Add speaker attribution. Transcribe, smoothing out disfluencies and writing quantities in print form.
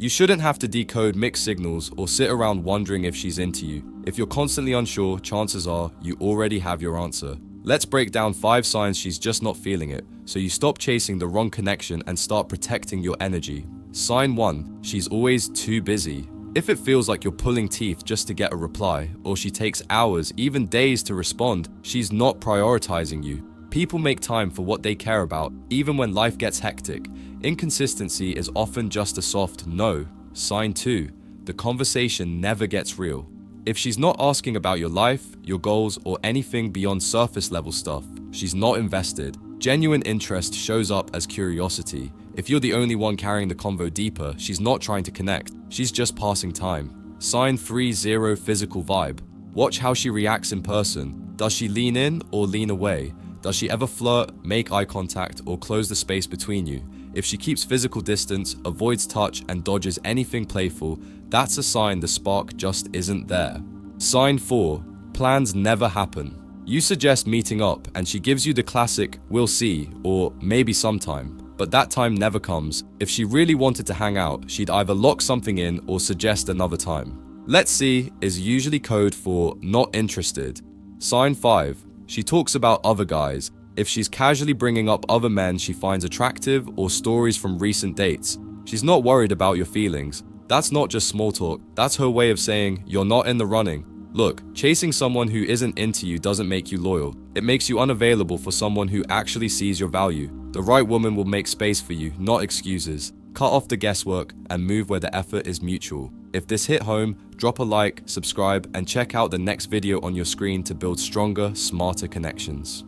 Speaker 1: You shouldn't have to decode mixed signals or sit around wondering if she's into you. If you're constantly unsure, chances are you already have your answer. Let's break down 5 signs she's just not feeling it, so you stop chasing the wrong connection and start protecting your energy. Sign 1. She's always too busy. If it feels like you're pulling teeth just to get a reply, or she takes hours, even days to respond, she's not prioritizing you. People make time for what they care about, even when life gets hectic. Inconsistency is often just a soft no. Sign 2. The conversation never gets real. If she's not asking about your life, your goals, or anything beyond surface level stuff, she's not invested. Genuine interest shows up as curiosity. If you're the only one carrying the convo deeper, she's not trying to connect, she's just passing time. Sign 3. Zero physical vibe. Watch how she reacts in person. Does she lean in or lean away? Does she ever flirt, make eye contact, or close the space between you? If she keeps physical distance, avoids touch, and dodges anything playful, that's a sign the spark just isn't there. Sign 4. Plans never happen. You suggest meeting up, and she gives you the classic, "we'll see," or "maybe sometime." But that time never comes. If she really wanted to hang out, she'd either lock something in or suggest another time. "Let's see" is usually code for not interested. Sign 5. She talks about other guys. If she's casually bringing up other men she finds attractive or stories from recent dates, she's not worried about your feelings. That's not just small talk, that's her way of saying you're not in the running. Look, chasing someone who isn't into you doesn't make you loyal. It makes you unavailable for someone who actually sees your value. The right woman will make space for you, not excuses. Cut off the guesswork and move where the effort is mutual. If this hit home, drop a like, subscribe, and check out the next video on your screen to build stronger, smarter connections.